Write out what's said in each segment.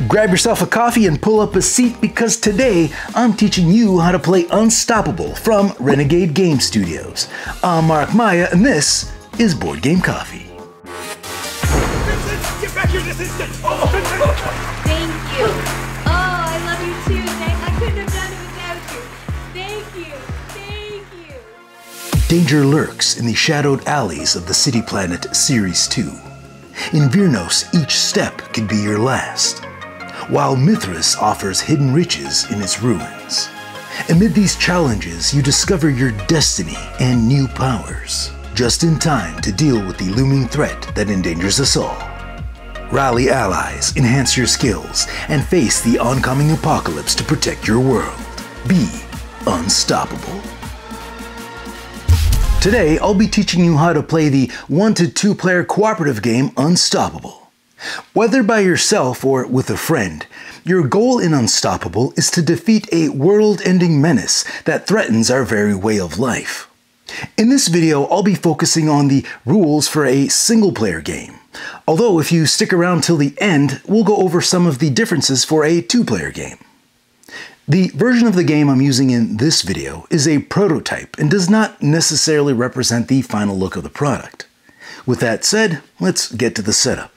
Grab yourself a coffee and pull up a seat because today I'm teaching you how to play Unstoppable from Renegade Game Studios. I'm Mark Maya and this is Board Game Coffee. Get back here this instant! Thank you. Oh, I love you too. I couldn't have done it without you. Thank you. Thank you. Danger lurks in the shadowed alleys of the city planet Ceres II. In Virenos, each step could be your last, while Mithras offers hidden riches in its ruins. Amid these challenges, you discover your destiny and new powers, just in time to deal with the looming threat that endangers us all. Rally allies, enhance your skills, and face the oncoming apocalypse to protect your world. Be unstoppable. Today, I'll be teaching you how to play the 1 to 2 player cooperative game Unstoppable. Whether by yourself or with a friend, your goal in Unstoppable is to defeat a world-ending menace that threatens our very way of life. In this video, I'll be focusing on the rules for a single-player game, although if you stick around till the end, we'll go over some of the differences for a 2-player game. The version of the game I'm using in this video is a prototype and does not necessarily represent the final look of the product. With that said, let's get to the setup.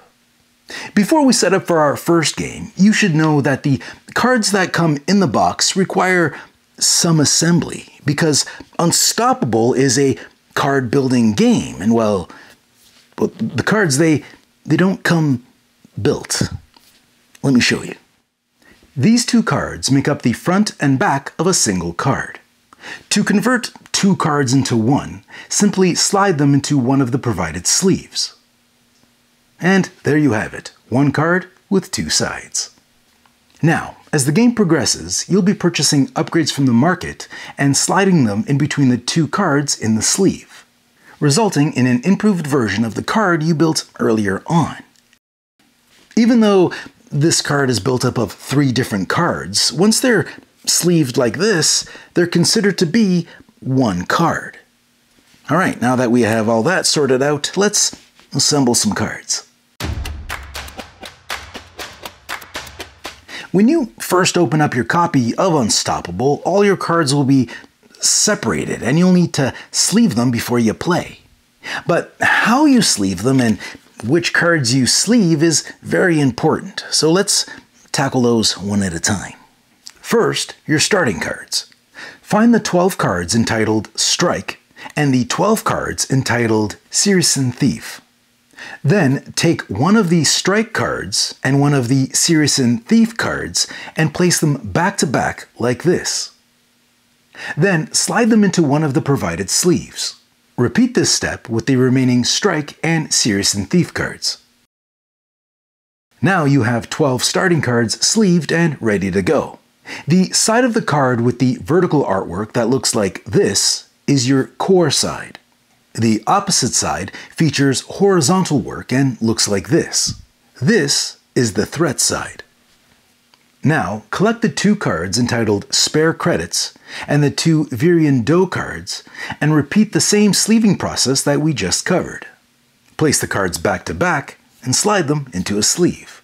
Before we set up for our first game, you should know that the cards that come in the box require some assembly, because Unstoppable is a card building game, and well, the cards, they don't come built. Let me show you. These 2 cards make up the front and back of a single card. To convert 2 cards into one, simply slide them into one of the provided sleeves. And there you have it, 1 card with 2 sides. Now, as the game progresses, you'll be purchasing upgrades from the market and sliding them in between the 2 cards in the sleeve, resulting in an improved version of the card you built earlier on. Even though this card is built up of 3 different cards, once they're sleeved like this, they're considered to be 1 card. Alright, now that we have all that sorted out, let's assemble some cards. When you first open up your copy of Unstoppable, all your cards will be separated and you'll need to sleeve them before you play. But how you sleeve them and which cards you sleeve is very important, so let's tackle those one at a time. First, your starting cards. Find the 12 cards entitled Strike and the 12 cards entitled Ceres II. Then take one of the Strike cards and one of the Ceres II cards and place them back to back like this. Then slide them into one of the provided sleeves. Repeat this step with the remaining Strike and Ceres II cards. Now you have 12 starting cards sleeved and ready to go. The side of the card with the vertical artwork that looks like this is your core side. The opposite side features horizontal work and looks like this. This is the threat side. Now, collect the 2 cards entitled Spare Credits and the 2 Virenos cards and repeat the same sleeving process that we just covered. Place the cards back to back and slide them into a sleeve.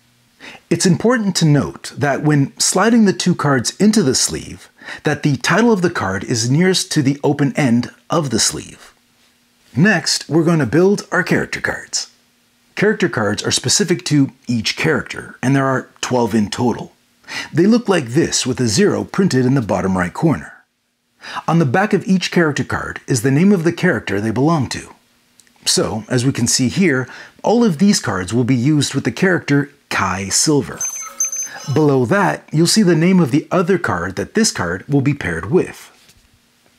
It's important to note that when sliding the 2 cards into the sleeve, that the title of the card is nearest to the open end of the sleeve. Next, we're going to build our character cards. Character cards are specific to each character, and there are 12 in total. They look like this with a 0 printed in the bottom right corner. On the back of each character card is the name of the character they belong to. So, as we can see here, all of these cards will be used with the character Kai Silver. Below that, you'll see the name of the other card that this card will be paired with.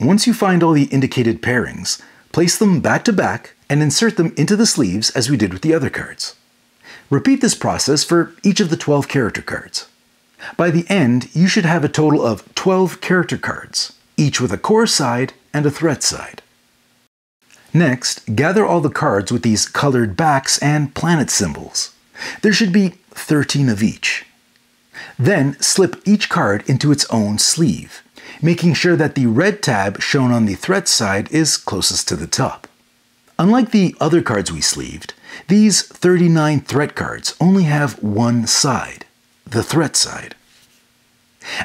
Once you find all the indicated pairings, place them back to back and insert them into the sleeves as we did with the other cards. Repeat this process for each of the 12 character cards. By the end, you should have a total of 12 character cards, each with a core side and a threat side. Next, gather all the cards with these colored backs and planet symbols. There should be 13 of each. Then slip each card into its own sleeve, making sure that the red tab shown on the threat side is closest to the top. Unlike the other cards we sleeved, these 39 threat cards only have one side, the threat side.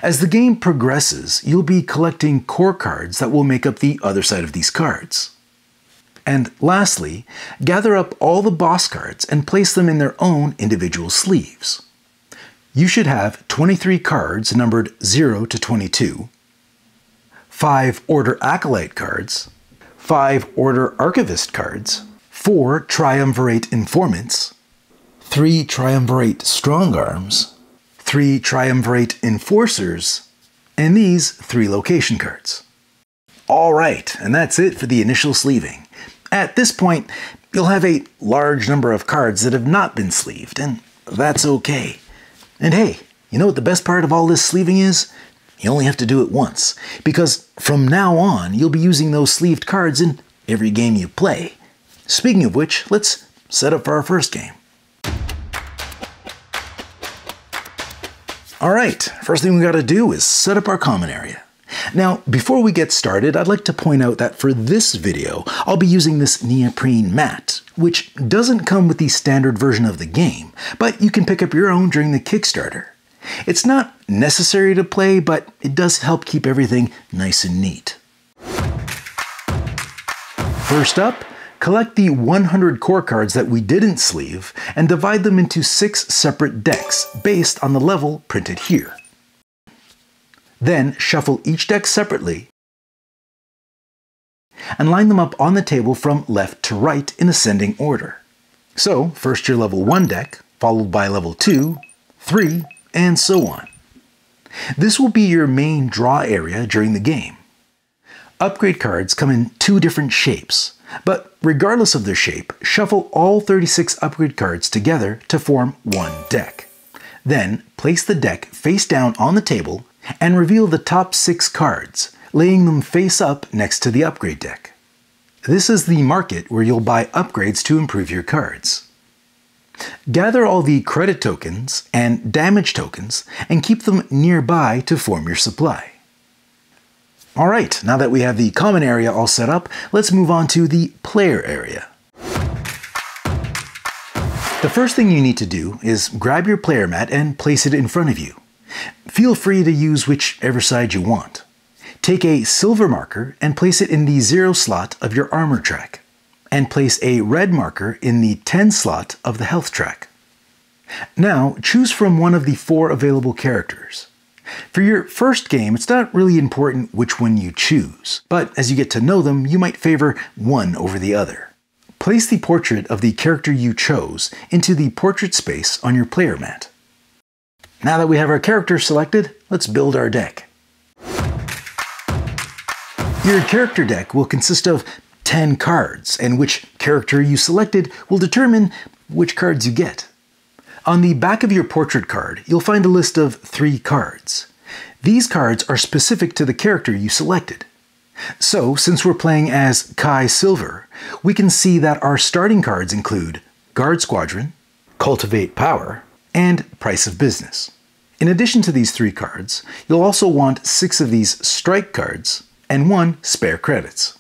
As the game progresses, you'll be collecting core cards that will make up the other side of these cards. And lastly, gather up all the boss cards and place them in their own individual sleeves. You should have 23 cards numbered 0 to 22, 5 Order Acolyte cards, 5 Order Archivist cards, 4 Triumvirate Informants, 3 Triumvirate Strongarms, 3 Triumvirate Enforcers, and these 3 location cards. Alright, and that's it for the initial sleeving. At this point, you'll have a large number of cards that have not been sleeved, and that's okay. And hey, you know what the best part of all this sleeving is? You only have to do it once, because from now on, you'll be using those sleeved cards in every game you play. Speaking of which, let's set up for our first game. Alright, first thing we gotta do is set up our common area. Now, before we get started, I'd like to point out that for this video, I'll be using this neoprene mat, which doesn't come with the standard version of the game, but you can pick up your own during the Kickstarter. It's not necessary to play, but it does help keep everything nice and neat. First up, collect the 100 core cards that we didn't sleeve and divide them into 6 separate decks based on the level printed here. Then shuffle each deck separately and line them up on the table from left to right in ascending order. So, first your level 1 deck, followed by level 2, 3, and so on. This will be your main draw area during the game. Upgrade cards come in 2 different shapes, but regardless of their shape, shuffle all 36 upgrade cards together to form one deck. Then place the deck face down on the table and reveal the top 6 cards, laying them face up next to the upgrade deck. This is the market where you'll buy upgrades to improve your cards. Gather all the credit tokens and damage tokens and keep them nearby to form your supply. Alright, now that we have the common area all set up, let's move on to the player area. The first thing you need to do is grab your player mat and place it in front of you. Feel free to use whichever side you want. Take a silver marker and place it in the 0 slot of your armor track, and place a red marker in the 10 slot of the health track. Now choose from one of the 4 available characters. For your first game, it's not really important which one you choose, but as you get to know them, you might favor one over the other. Place the portrait of the character you chose into the portrait space on your player mat. Now that we have our character selected, let's build our deck. Your character deck will consist of 10 cards, and which character you selected will determine which cards you get. On the back of your portrait card, you'll find a list of 3 cards. These cards are specific to the character you selected. So, since we're playing as Kai Silver, we can see that our starting cards include Guard Squadron, Cultivate Power, and Price of Business. In addition to these 3 cards, you'll also want 6 of these strike cards and 1 spare credits.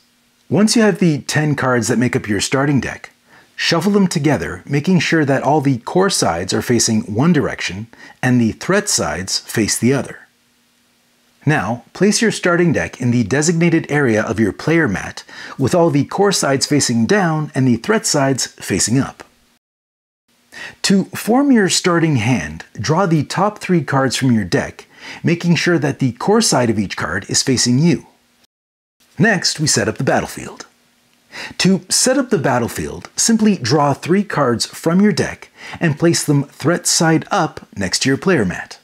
Once you have the 10 cards that make up your starting deck, shuffle them together, making sure that all the core sides are facing one direction and the threat sides face the other. Now, place your starting deck in the designated area of your player mat with all the core sides facing down and the threat sides facing up. To form your starting hand, draw the top 3 cards from your deck, making sure that the core side of each card is facing you. Next, we set up the battlefield. To set up the battlefield, simply draw 3 cards from your deck and place them threat side up next to your player mat.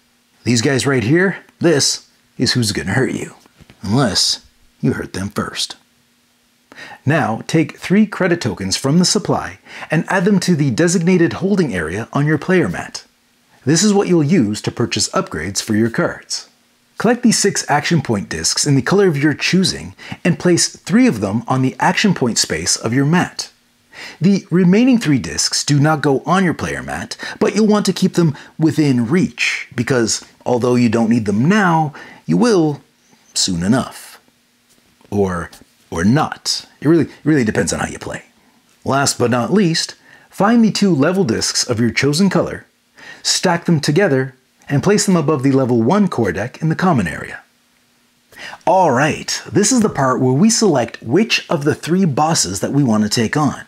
These guys right here, this is who's going to hurt you, unless you hurt them first. Now, take 3 credit tokens from the supply and add them to the designated holding area on your player mat. This is what you'll use to purchase upgrades for your cards. Collect the 6 action point discs in the color of your choosing and place 3 of them on the action point space of your mat. The remaining 3 discs do not go on your player mat, but you'll want to keep them within reach, because although you don't need them now, you will soon enough. Or not. It really depends on how you play. Last but not least, find the 2 level discs of your chosen color, stack them together, and place them above the level 1 core deck in the common area. Alright, this is the part where we select which of the 3 bosses that we want to take on.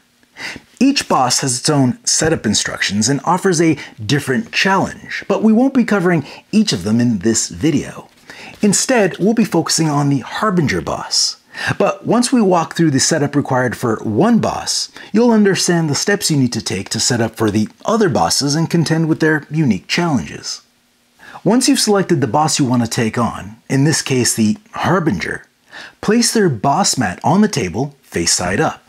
Each boss has its own setup instructions and offers a different challenge, but we won't be covering each of them in this video. Instead, we'll be focusing on the Harbinger boss. But once we walk through the setup required for one boss, you'll understand the steps you need to take to set up for the other bosses and contend with their unique challenges. Once you've selected the boss you want to take on, in this case the Harbinger, place their boss mat on the table face side up.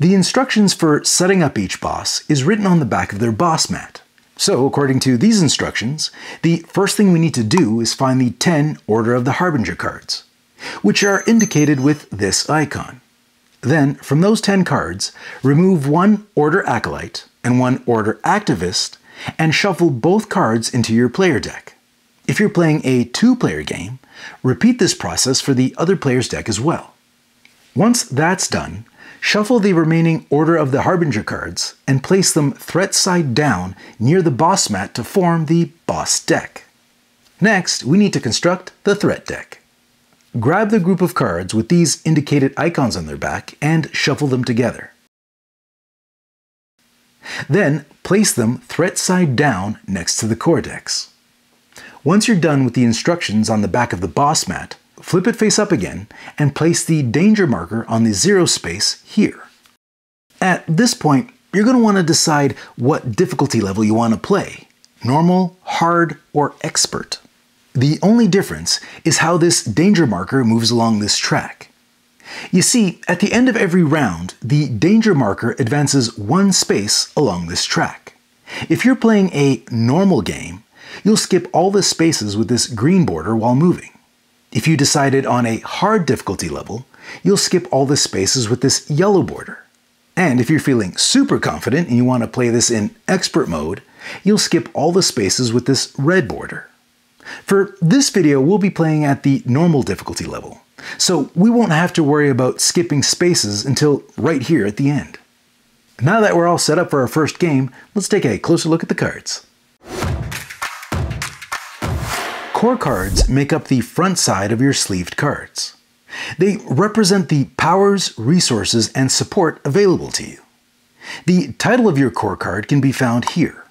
The instructions for setting up each boss is written on the back of their boss mat. So according to these instructions, the first thing we need to do is find the 10 Order of the Harbinger cards, which are indicated with this icon. Then, from those 10 cards, remove 1 Order Acolyte and 1 Order Activist and shuffle both cards into your player deck. If you're playing a 2-player game, repeat this process for the other player's deck as well. Once that's done, shuffle the remaining Order of the Harbinger cards and place them threat side down near the boss mat to form the boss deck. Next, we need to construct the threat deck. Grab the group of cards with these indicated icons on their back and shuffle them together. Then, place them threat side down next to the core decks. Once you're done with the instructions on the back of the boss mat, flip it face up again and place the danger marker on the 0 space here. At this point, you're going to want to decide what difficulty level you want to play: normal, hard, or expert. The only difference is how this danger marker moves along this track. You see, at the end of every round, the danger marker advances 1 space along this track. If you're playing a normal game, you'll skip all the spaces with this green border while moving. If you decided on a hard difficulty level, you'll skip all the spaces with this yellow border. And if you're feeling super confident and you want to play this in expert mode, you'll skip all the spaces with this red border. For this video, we'll be playing at the normal difficulty level, so we won't have to worry about skipping spaces until right here at the end. Now that we're all set up for our first game, let's take a closer look at the cards. Core cards make up the front side of your sleeved cards. They represent the powers, resources, and support available to you. The title of your core card can be found here.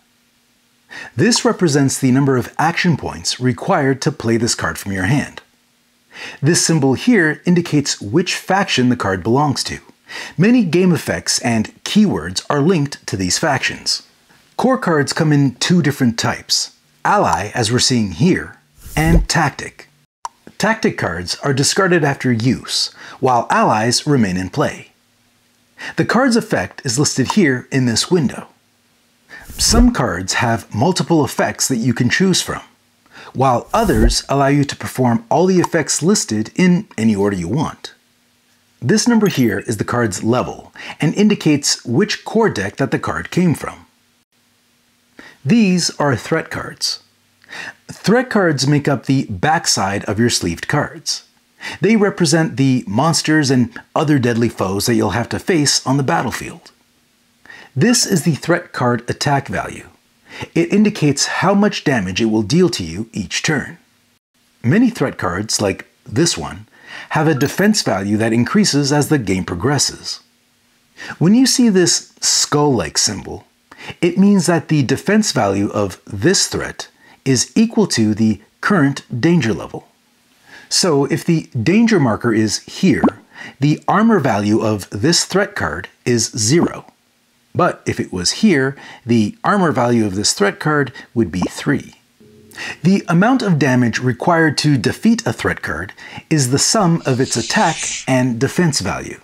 This represents the number of action points required to play this card from your hand. This symbol here indicates which faction the card belongs to. Many game effects and keywords are linked to these factions. Core cards come in 2 different types: Ally, as we're seeing here, and Tactic. Tactic cards are discarded after use, while allies remain in play. The card's effect is listed here in this window. Some cards have multiple effects that you can choose from, while others allow you to perform all the effects listed in any order you want. This number here is the card's level and indicates which core deck that the card came from. These are threat cards. Threat cards make up the backside of your sleeved cards. They represent the monsters and other deadly foes that you'll have to face on the battlefield. This is the threat card attack value. It indicates how much damage it will deal to you each turn. Many threat cards, like this one, have a defense value that increases as the game progresses. When you see this skull-like symbol, it means that the defense value of this threat is equal to the current danger level. So if the danger marker is here, the armor value of this threat card is 0. But if it was here, the armor value of this threat card would be 3. The amount of damage required to defeat a threat card is the sum of its attack and defense value.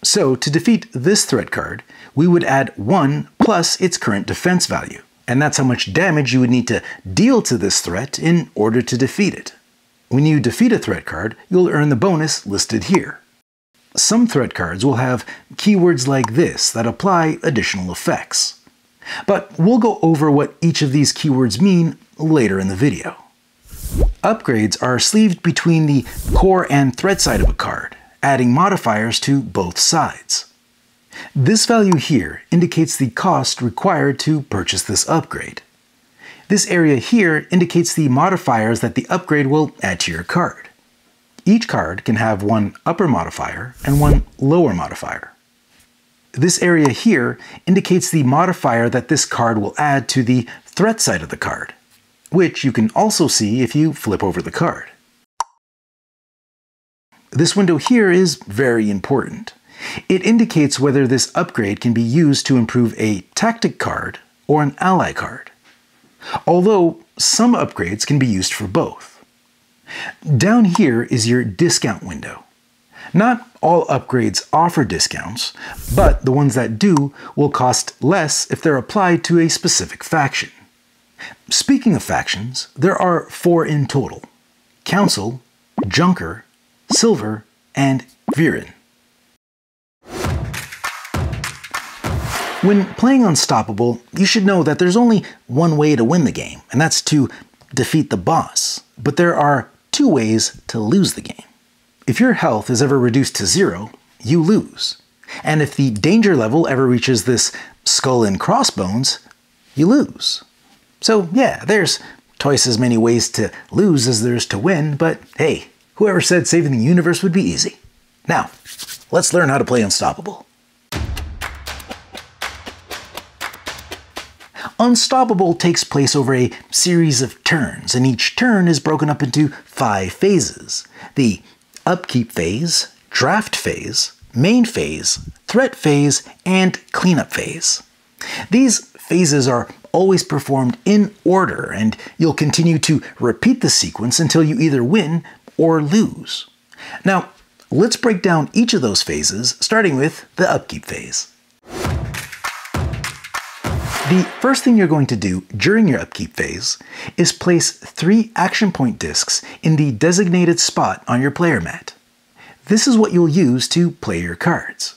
So to defeat this threat card, we would add 1 plus its current defense value. And that's how much damage you would need to deal to this threat in order to defeat it. When you defeat a threat card, you'll earn the bonus listed here. Some threat cards will have keywords like this that apply additional effects. But we'll go over what each of these keywords mean later in the video. Upgrades are sleeved between the core and threat side of a card, adding modifiers to both sides. This value here indicates the cost required to purchase this upgrade. This area here indicates the modifiers that the upgrade will add to your card. Each card can have one upper modifier and one lower modifier. This area here indicates the modifier that this card will add to the threat side of the card, which you can also see if you flip over the card. This window here is very important. It indicates whether this upgrade can be used to improve a tactic card or an ally card, although some upgrades can be used for both. Down here is your discount window. Not all upgrades offer discounts, but the ones that do will cost less if they're applied to a specific faction. Speaking of factions, there are 4 in total: Council, Junker, Silver, and Viren. When playing Unstoppable, you should know that there's only one way to win the game, and that's to defeat the boss. But there are 2 ways to lose the game. If your health is ever reduced to 0, you lose. And if the danger level ever reaches this skull and crossbones, you lose. So yeah, there's twice as many ways to lose as there's to win, but hey, whoever said saving the universe would be easy? Now, let's learn how to play Unstoppable. Unstoppable takes place over a series of turns, and each turn is broken up into 5 phases: the Upkeep Phase, Draft Phase, Main Phase, Threat Phase, and Cleanup Phase. These phases are always performed in order, and you'll continue to repeat the sequence until you either win or lose. Now, let's break down each of those phases, starting with the Upkeep Phase. The first thing you're going to do during your Upkeep Phase is place 3 action point discs in the designated spot on your player mat. This is what you'll use to play your cards.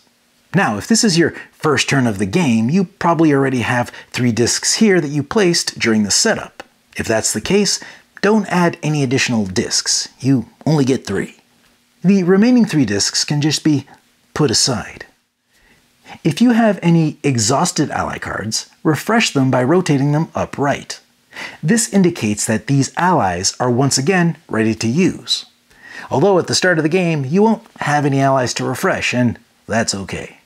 Now, if this is your first turn of the game, you probably already have 3 discs here that you placed during the setup. If that's the case, don't add any additional discs. You only get 3. The remaining 3 discs can just be put aside. If you have any exhausted ally cards, refresh them by rotating them upright. This indicates that these allies are once again ready to use. Although at the start of the game, you won't have any allies to refresh, and that's okay.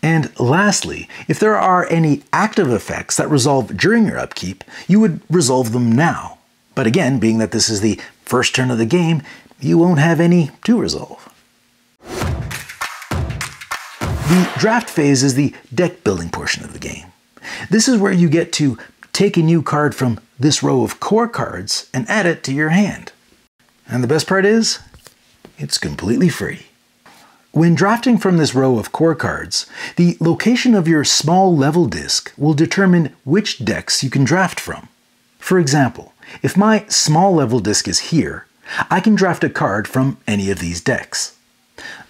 And lastly, if there are any active effects that resolve during your upkeep, you would resolve them now. But again, being that this is the first turn of the game, you won't have any to resolve. The Draft Phase is the deck building portion of the game. This is where you get to take a new card from this row of core cards and add it to your hand. And the best part is, it's completely free. When drafting from this row of core cards, the location of your small level disc will determine which decks you can draft from. For example, if my small level disc is here, I can draft a card from any of these decks.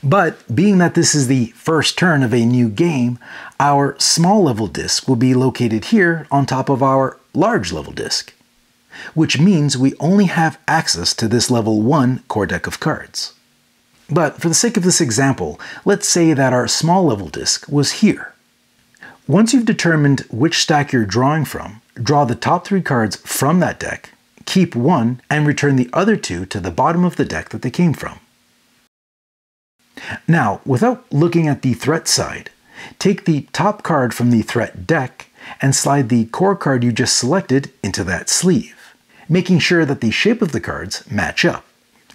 But being that this is the first turn of a new game, our small level disc will be located here on top of our large level disc, which means we only have access to this level 1 core deck of cards. But for the sake of this example, let's say that our small level disc was here. Once you've determined which stack you're drawing from, draw the top 3 cards from that deck, keep 1, and return the other 2 to the bottom of the deck that they came from. Now, without looking at the threat side, take the top card from the threat deck and slide the core card you just selected into that sleeve, making sure that the shape of the cards match up.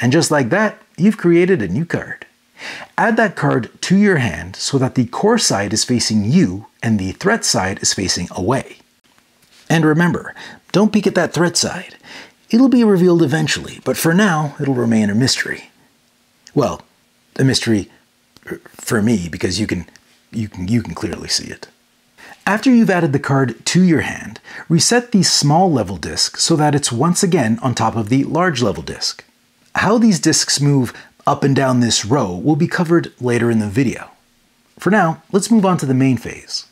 And just like that, you've created a new card. Add that card to your hand so that the core side is facing you and the threat side is facing away. And remember, don't peek at that threat side. It'll be revealed eventually, but for now, it'll remain a mystery. Well, a mystery for me, because you can clearly see it. After you've added the card to your hand, reset the small level disc so that it's once again on top of the large level disc. How these discs move up and down this row will be covered later in the video. For now, let's move on to the main phase.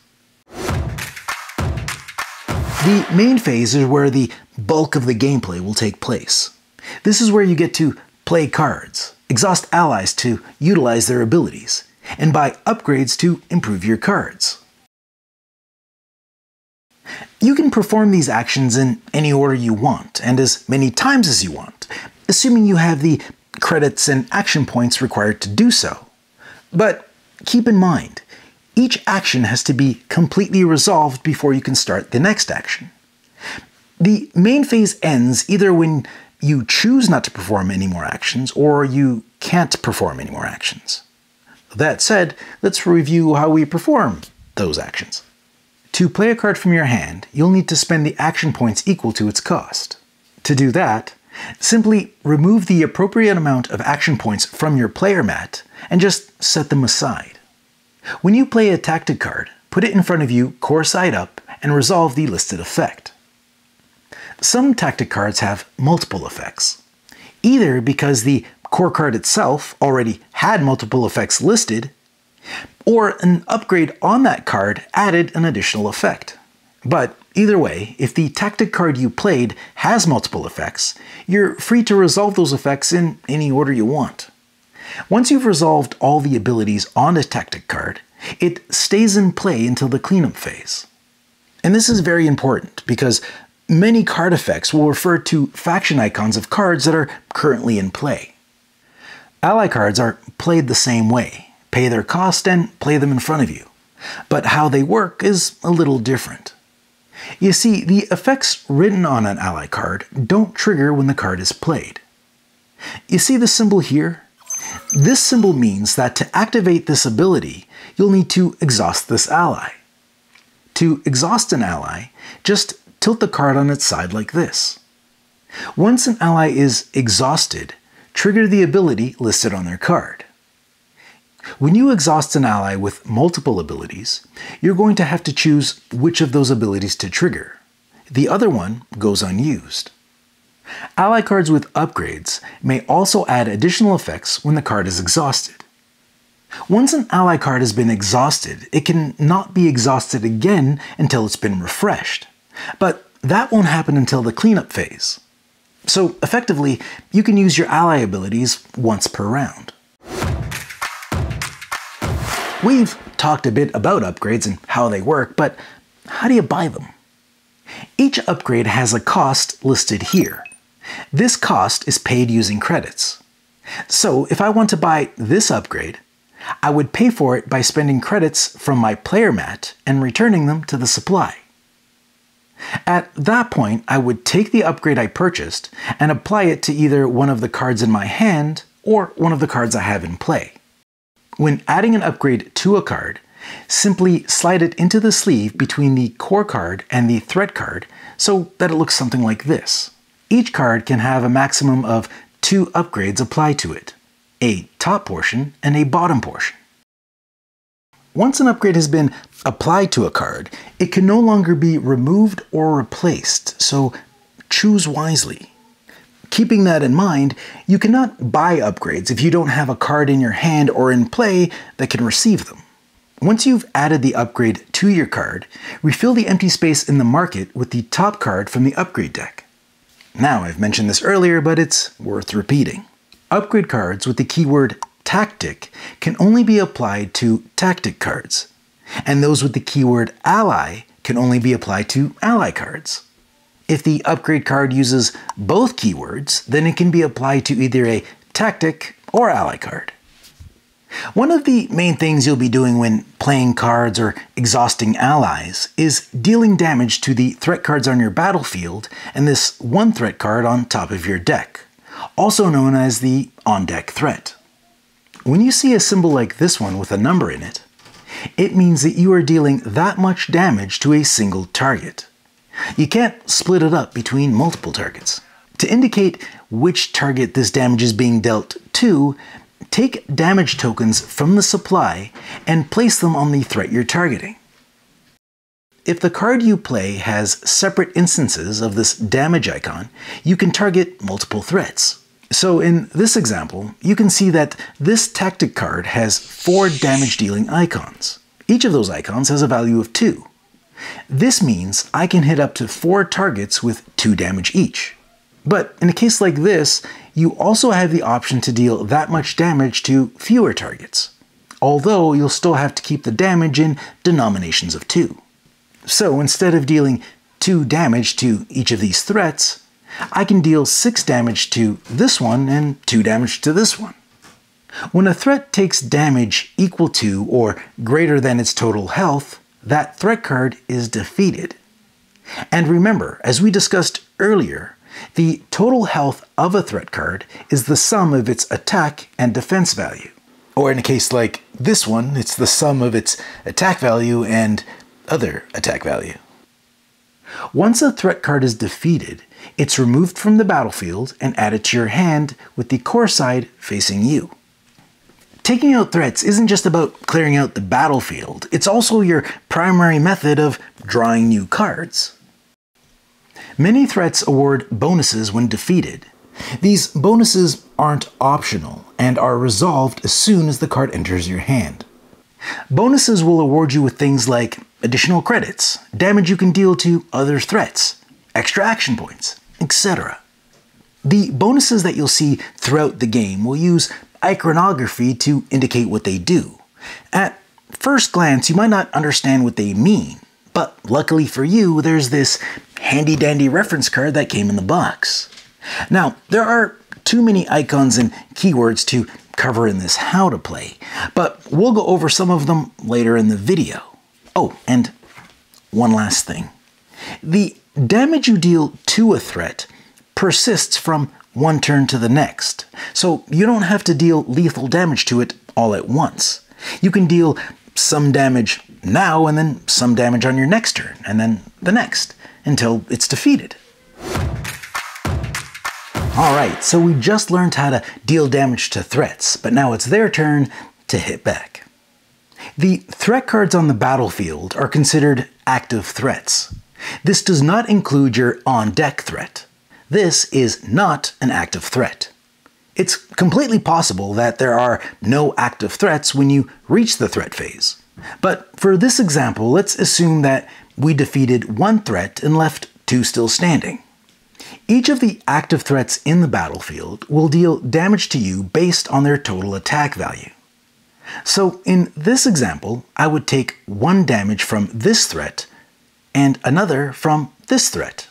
The main phase is where the bulk of the gameplay will take place. This is where you get to play cards, exhaust allies to utilize their abilities, and buy upgrades to improve your cards. You can perform these actions in any order you want, and as many times as you want, assuming you have the credits and action points required to do so. But keep in mind, each action has to be completely resolved before you can start the next action. The main phase ends either when you choose not to perform any more actions, or you can't perform any more actions. That said, let's review how we perform those actions. To play a card from your hand, you'll need to spend the action points equal to its cost. To do that, simply remove the appropriate amount of action points from your player mat and just set them aside. When you play a tactic card, put it in front of you core side up and resolve the listed effect. Some tactic cards have multiple effects, either because the core card itself already had multiple effects listed, or an upgrade on that card added an additional effect. But either way, if the tactic card you played has multiple effects, you're free to resolve those effects in any order you want. Once you've resolved all the abilities on a tactic card, it stays in play until the cleanup phase. And this is very important because many card effects will refer to faction icons of cards that are currently in play. Ally cards are played the same way. Pay their cost and play them in front of you. But how they work is a little different. You see, the effects written on an ally card don't trigger when the card is played. You see the symbol here? This symbol means that to activate this ability, you'll need to exhaust this ally. To exhaust an ally, just tilt the card on its side like this. Once an ally is exhausted, trigger the ability listed on their card. When you exhaust an ally with multiple abilities, you're going to have to choose which of those abilities to trigger. The other one goes unused. Ally cards with upgrades may also add additional effects when the card is exhausted. Once an ally card has been exhausted, it can not be exhausted again until it's been refreshed. But that won't happen until the cleanup phase. So effectively, you can use your ally abilities once per round. We've talked a bit about upgrades and how they work, but how do you buy them? Each upgrade has a cost listed here. This cost is paid using credits. So if I want to buy this upgrade, I would pay for it by spending credits from my player mat and returning them to the supply. At that point, I would take the upgrade I purchased and apply it to either one of the cards in my hand or one of the cards I have in play. When adding an upgrade to a card, simply slide it into the sleeve between the core card and the threat card so that it looks something like this. Each card can have a maximum of 2 upgrades applied to it, a top portion and a bottom portion. Once an upgrade has been applied to a card, it can no longer be removed or replaced, so choose wisely. Keeping that in mind, you cannot buy upgrades if you don't have a card in your hand or in play that can receive them. Once you've added the upgrade to your card, refill the empty space in the market with the top card from the upgrade deck. Now, I've mentioned this earlier, but it's worth repeating. Upgrade cards with the keyword Tactic can only be applied to Tactic cards, and those with the keyword Ally can only be applied to Ally cards. If the upgrade card uses both keywords, then it can be applied to either a Tactic or Ally card. One of the main things you'll be doing when playing cards or exhausting allies is dealing damage to the threat cards on your battlefield and this one threat card on top of your deck, also known as the on-deck threat. When you see a symbol like this one with a number in it, it means that you are dealing that much damage to a single target. You can't split it up between multiple targets. To indicate which target this damage is being dealt to, take damage tokens from the supply and place them on the threat you're targeting. If the card you play has separate instances of this damage icon, you can target multiple threats. So in this example, you can see that this tactic card has 4 damage dealing icons. Each of those icons has a value of 2. This means I can hit up to 4 targets with 2 damage each. But in a case like this, you also have the option to deal that much damage to fewer targets. although you'll still have to keep the damage in denominations of 2. So instead of dealing 2 damage to each of these threats, I can deal 6 damage to this one and 2 damage to this one. When a threat takes damage equal to or greater than its total health, that threat card is defeated. And remember, as we discussed earlier, the total health of a threat card is the sum of its attack and defense value. Or in a case like this one, it's the sum of its attack value and other attack value. Once a threat card is defeated, it's removed from the battlefield and added to your hand with the core side facing you. Taking out threats isn't just about clearing out the battlefield, it's also your primary method of drawing new cards. Many threats award bonuses when defeated. These bonuses aren't optional and are resolved as soon as the card enters your hand. Bonuses will award you with things like additional credits, damage you can deal to other threats, extra action points, etc. The bonuses that you'll see throughout the game will use iconography to indicate what they do. At first glance, you might not understand what they mean, but luckily for you, there's this handy-dandy reference card that came in the box. Now, there are too many icons and keywords to cover in this how to play, but we'll go over some of them later in the video. Oh, and one last thing. The damage you deal to a threat persists from one turn to the next, so you don't have to deal lethal damage to it all at once. You can deal some damage now and then some damage on your next turn, and then the next, until it's defeated. Alright, so we just learned how to deal damage to threats, but now it's their turn to hit back. The threat cards on the battlefield are considered active threats. This does not include your on-deck threat. This is not an active threat. It's completely possible that there are no active threats when you reach the threat phase. But for this example, let's assume that we defeated one threat and left 2 still standing. Each of the active threats in the battlefield will deal damage to you based on their total attack value. So in this example, I would take 1 damage from this threat and another from this threat.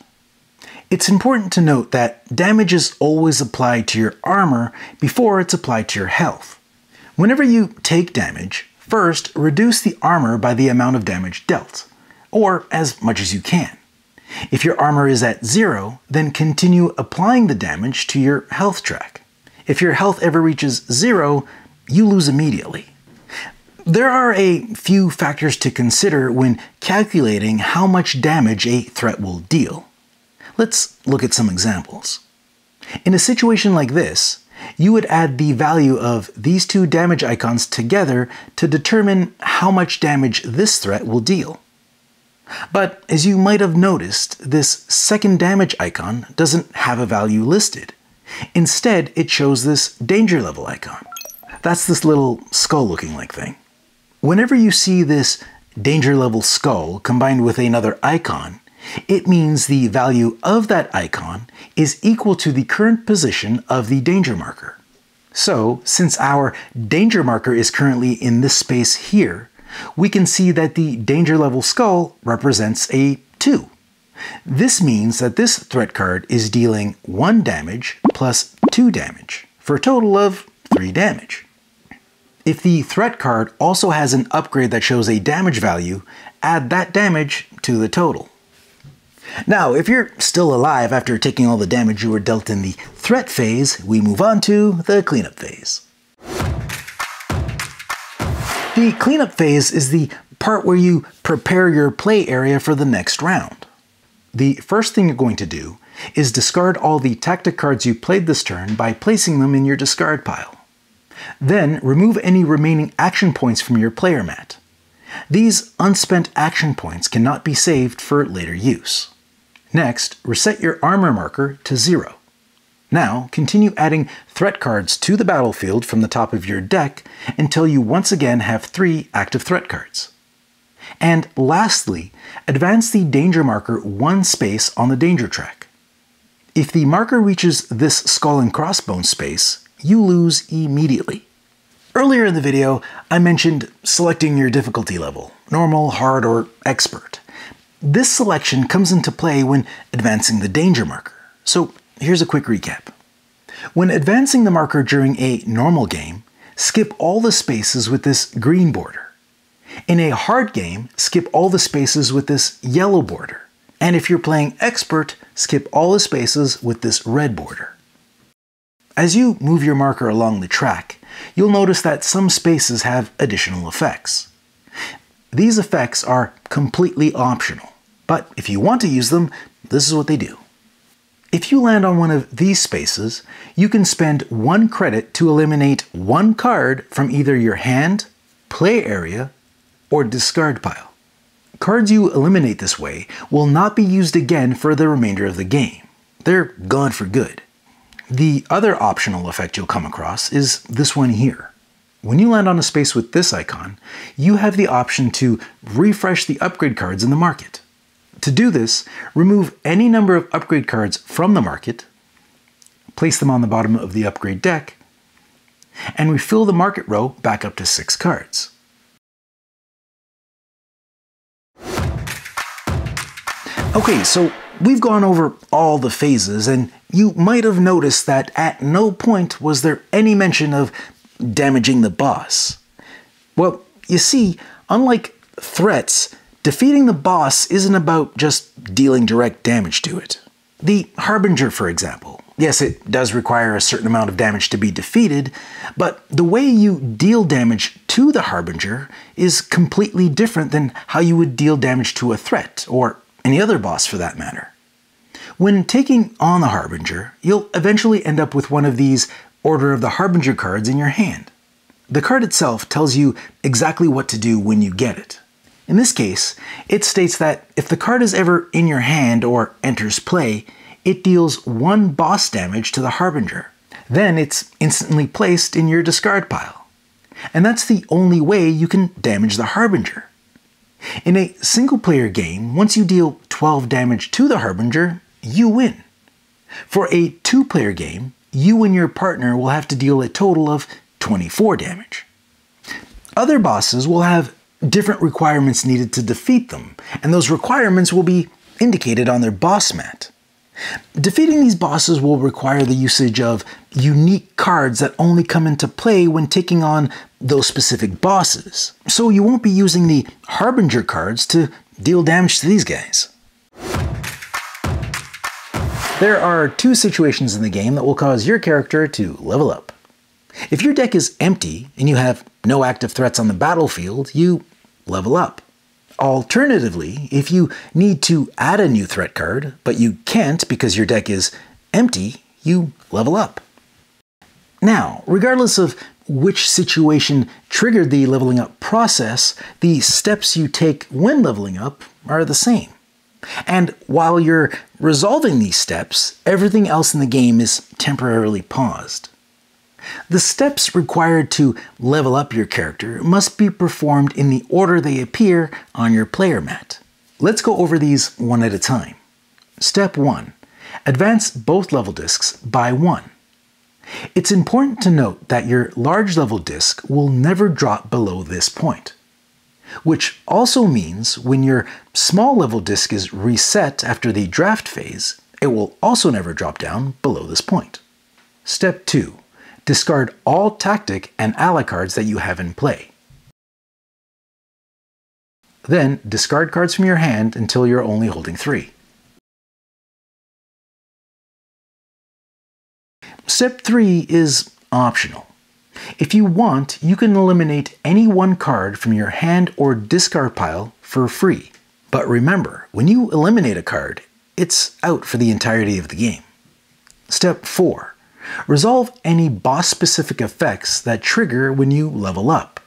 It's important to note that damage is always applied to your armor before it's applied to your health. Whenever you take damage, first reduce the armor by the amount of damage dealt, or as much as you can. If your armor is at 0, then continue applying the damage to your health track. If your health ever reaches 0, you lose immediately. There are a few factors to consider when calculating how much damage a threat will deal. Let's look at some examples. In a situation like this, you would add the value of these 2 damage icons together to determine how much damage this threat will deal. But as you might have noticed, this second damage icon doesn't have a value listed. Instead, it shows this danger level icon. That's this little skull looking like thing. Whenever you see this danger level skull combined with another icon, it means the value of that icon is equal to the current position of the danger marker. So, since our danger marker is currently in this space here, we can see that the danger level skull represents a 2. This means that this threat card is dealing 1 damage plus 2 damage, for a total of 3 damage. If the threat card also has an upgrade that shows a damage value, add that damage to the total. Now, if you're still alive after taking all the damage you were dealt in the threat phase, we move on to the cleanup phase. The cleanup phase is the part where you prepare your play area for the next round. The first thing you're going to do is discard all the tactic cards you played this turn by placing them in your discard pile. Then remove any remaining action points from your player mat. These unspent action points cannot be saved for later use. Next, reset your armor marker to 0. Now, continue adding threat cards to the battlefield from the top of your deck until you once again have 3 active threat cards. And lastly, advance the danger marker 1 space on the danger track. If the marker reaches this skull and crossbones space, you lose immediately. Earlier in the video, I mentioned selecting your difficulty level, normal, hard, or expert. This selection comes into play when advancing the danger marker. So here's a quick recap. When advancing the marker during a normal game, skip all the spaces with this green border. In a hard game, skip all the spaces with this yellow border. And if you're playing expert, skip all the spaces with this red border. As you move your marker along the track, you'll notice that some spaces have additional effects. These effects are completely optional, but if you want to use them, this is what they do. If you land on one of these spaces, you can spend 1 credit to eliminate 1 card from either your hand, play area, or discard pile. Cards you eliminate this way will not be used again for the remainder of the game. They're gone for good. The other optional effect you'll come across is this one here. When you land on a space with this icon, you have the option to refresh the upgrade cards in the market. To do this, remove any number of upgrade cards from the market, place them on the bottom of the upgrade deck, and refill the market row back up to 6 cards. Okay, so we've gone over all the phases, and you might have noticed that at no point was there any mention of damaging the boss. Well, you see, unlike threats, defeating the boss isn't about just dealing direct damage to it. The Harbinger, for example. Yes, it does require a certain amount of damage to be defeated, but the way you deal damage to the Harbinger is completely different than how you would deal damage to a threat, or any other boss for that matter. When taking on the Harbinger, you'll eventually end up with one of these Order of the Harbinger cards in your hand. The card itself tells you exactly what to do when you get it. In this case, it states that if the card is ever in your hand or enters play, it deals 1 boss damage to the Harbinger. Then it's instantly placed in your discard pile. And that's the only way you can damage the Harbinger. In a single-player game, once you deal 12 damage to the Harbinger, you win. For a 2-player game, you and your partner will have to deal a total of 24 damage. Other bosses will have different requirements needed to defeat them, and those requirements will be indicated on their boss mat. Defeating these bosses will require the usage of unique cards that only come into play when taking on those specific bosses. So you won't be using the Harbinger cards to deal damage to these guys. There are 2 situations in the game that will cause your character to level up. If your deck is empty and you have no active threats on the battlefield, you level up. Alternatively, if you need to add a new threat card, but you can't because your deck is empty, you level up. Now, regardless of which situation triggered the leveling up process, the steps you take when leveling up are the same. And while you're resolving these steps, everything else in the game is temporarily paused. The steps required to level up your character must be performed in the order they appear on your player mat. Let's go over these one at a time. Step 1. Advance both level discs by 1. It's important to note that your large level disc will never drop below this point, which also means when your small level disc is reset after the draft phase, it will also never drop down below this point. Step 2. Discard all tactic and ally cards that you have in play. Then discard cards from your hand until you're only holding 3. Step 3 is optional. If you want, you can eliminate any 1 card from your hand or discard pile for free. But remember, when you eliminate a card, it's out for the entirety of the game. Step 4. Resolve any boss-specific effects that trigger when you level up.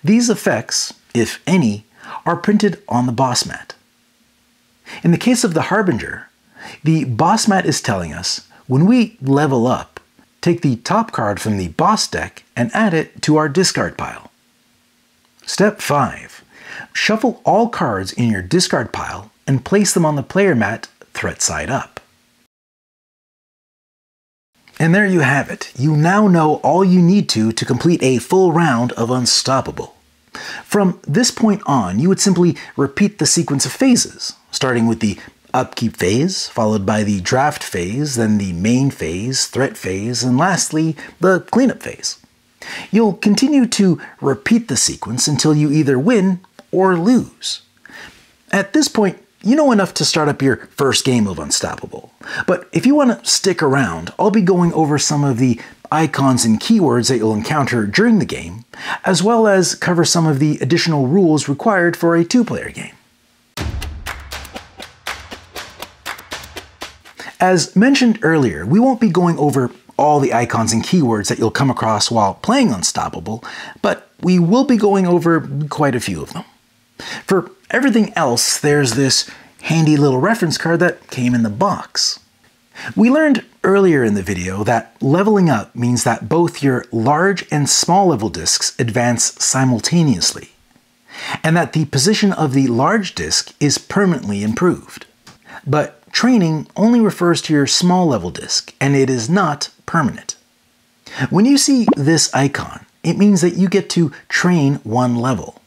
These effects, if any, are printed on the boss mat. In the case of the Harbinger, the boss mat is telling us, when we level up, take the top card from the boss deck and add it to our discard pile. Step 5. Shuffle all cards in your discard pile and place them on the player mat threat side up. And there you have it. You now know all you need to complete a full round of Unstoppable. From this point on, you would simply repeat the sequence of phases, starting with the Upkeep Phase, followed by the Draft Phase, then the Main Phase, Threat Phase, and lastly, the Cleanup Phase. You'll continue to repeat the sequence until you either win or lose. At this point, you know enough to start up your first game of Unstoppable. But if you want to stick around, I'll be going over some of the icons and keywords that you'll encounter during the game, as well as cover some of the additional rules required for a two-player game. As mentioned earlier, we won't be going over all the icons and keywords that you'll come across while playing Unstoppable, but we will be going over quite a few of them. For everything else, there's this handy little reference card that came in the box. We learned earlier in the video that leveling up means that both your large and small level discs advance simultaneously, and that the position of the large disc is permanently improved. But training only refers to your small level disc, and it is not permanent. When you see this icon, it means that you get to train one level.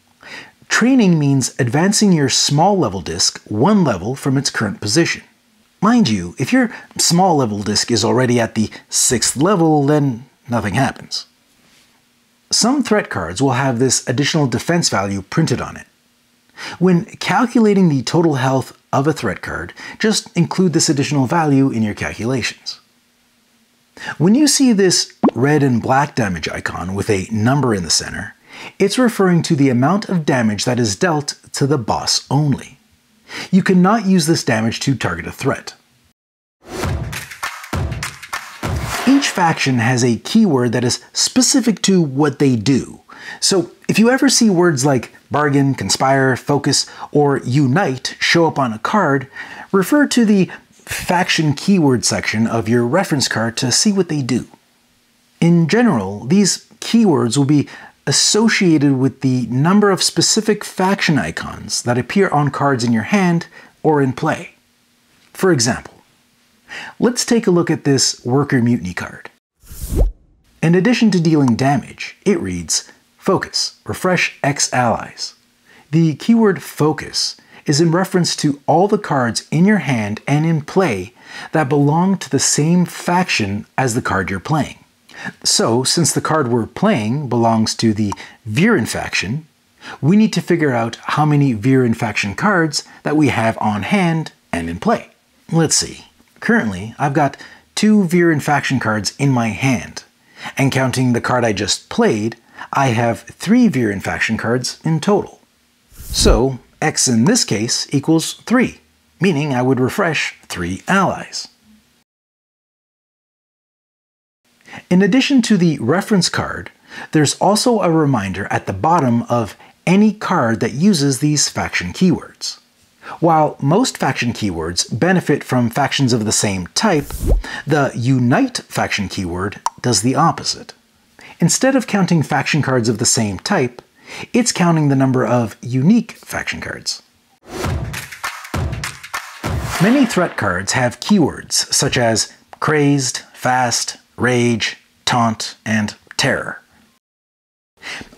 Training means advancing your small level disc one level from its current position. Mind you, if your small level disc is already at the 6th level, then nothing happens. Some threat cards will have this additional defense value printed on it. When calculating the total health of a threat card, just include this additional value in your calculations. When you see this red and black damage icon with a number in the center, it's referring to the amount of damage that is dealt to the boss only. You cannot use this damage to target a threat. Each faction has a keyword that is specific to what they do. So if you ever see words like bargain, conspire, focus, or unite show up on a card, refer to the faction keyword section of your reference card to see what they do. In general, these keywords will be associated with the number of specific faction icons that appear on cards in your hand or in play. For example, let's take a look at this Worker Mutiny card. In addition to dealing damage, it reads, Focus, refresh X allies. The keyword focus is in reference to all the cards in your hand and in play that belong to the same faction as the card you're playing. So, since the card we're playing belongs to the Viren faction, we need to figure out how many Viren faction cards that we have on hand and in play. Let's see. Currently, I've got 2 Viren faction cards in my hand, and counting the card I just played, I have 3 Viren faction cards in total. So, X in this case equals 3, meaning I would refresh 3 allies. In addition to the reference card, there's also a reminder at the bottom of any card that uses these faction keywords. While most faction keywords benefit from factions of the same type, the Unite faction keyword does the opposite. Instead of counting faction cards of the same type, it's counting the number of unique faction cards. Many threat cards have keywords such as Crazed, Fast, Rage, Taunt, and Terror.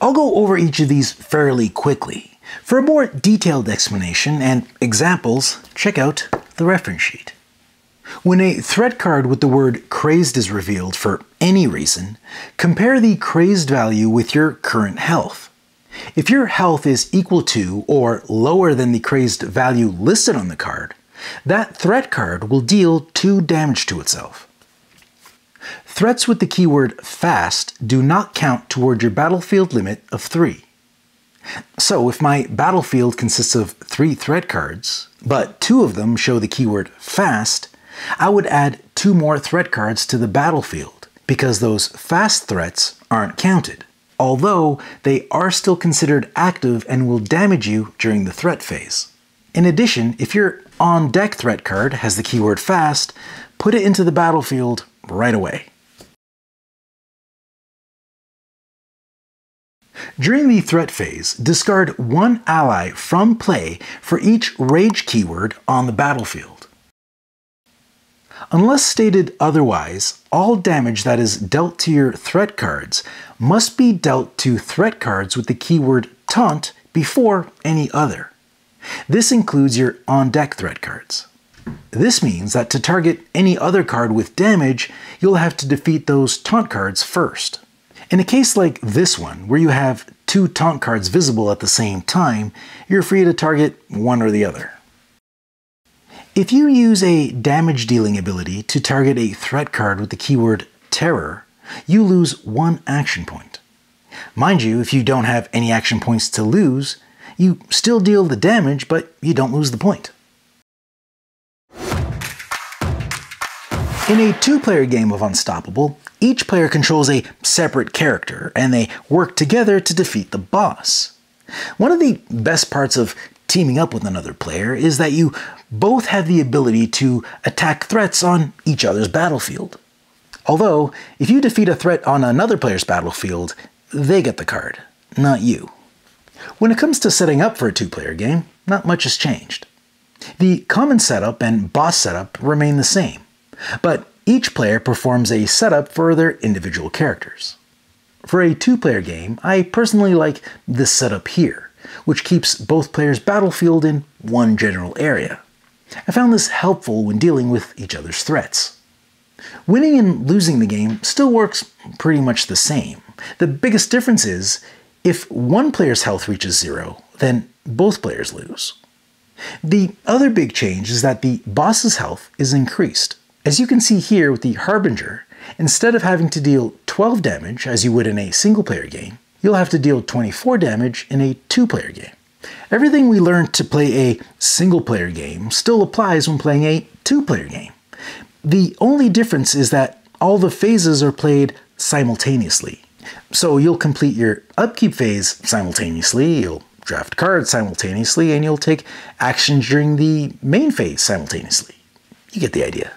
I'll go over each of these fairly quickly. For a more detailed explanation and examples, check out the reference sheet. When a threat card with the word Crazed is revealed for any reason, compare the Crazed value with your current health. If your health is equal to or lower than the Crazed value listed on the card, that threat card will deal 2 damage to itself. Threats with the keyword Fast do not count toward your battlefield limit of 3. So if my battlefield consists of 3 threat cards, but 2 of them show the keyword Fast, I would add 2 more threat cards to the battlefield, because those fast threats aren't counted, although they are still considered active and will damage you during the threat phase. In addition, if your on-deck threat card has the keyword Fast, put it into the battlefield right away. During the threat phase, discard 1 ally from play for each rage keyword on the battlefield. Unless stated otherwise, all damage that is dealt to your threat cards must be dealt to threat cards with the keyword Taunt before any other. This includes your on-deck threat cards. This means that to target any other card with damage, you'll have to defeat those taunt cards first. In a case like this one, where you have 2 taunt cards visible at the same time, you're free to target one or the other. If you use a damage dealing ability to target a threat card with the keyword Terror, you lose 1 action point. Mind you, if you don't have any action points to lose, you still deal the damage, but you don't lose the point. In a 2-player game of Unstoppable, each player controls a separate character, and they work together to defeat the boss. One of the best parts of teaming up with another player is that you both have the ability to attack threats on each other's battlefield. Although, if you defeat a threat on another player's battlefield, they get the card, not you. When it comes to setting up for a 2-player game, not much has changed. The common setup and boss setup remain the same, but each player performs a setup for their individual characters. For a 2-player game, I personally like this setup here, which keeps both players' battlefield in one general area. I found this helpful when dealing with each other's threats. Winning and losing the game still works pretty much the same. The biggest difference is, if one player's health reaches 0, then both players lose. The other big change is that the boss's health is increased. As you can see here with the Harbinger, instead of having to deal 12 damage as you would in a single-player game, you'll have to deal 24 damage in a 2-player game. Everything we learned to play a single-player game still applies when playing a 2-player game. The only difference is that all the phases are played simultaneously. So you'll complete your upkeep phase simultaneously, you'll draft cards simultaneously, and you'll take actions during the main phase simultaneously. You get the idea.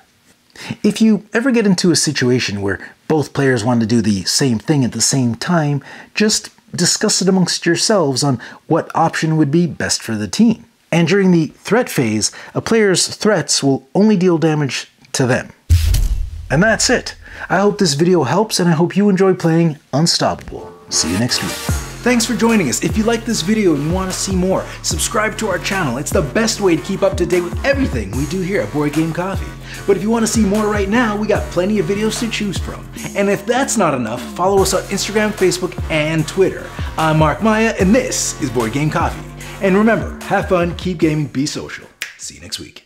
If you ever get into a situation where both players want to do the same thing at the same time, just discuss it amongst yourselves on what option would be best for the team. And during the threat phase, a player's threats will only deal damage to them. And that's it. I hope this video helps, and I hope you enjoy playing Unstoppable. See you next week. Thanks for joining us. If you like this video and you want to see more, subscribe to our channel. It's the best way to keep up to date with everything we do here at Board Game Coffee. But if you want to see more right now, we got plenty of videos to choose from. And if that's not enough, follow us on Instagram, Facebook, and Twitter. I'm Mark Maya, and this is Board Game Coffee. And remember, have fun, keep gaming, be social. See you next week.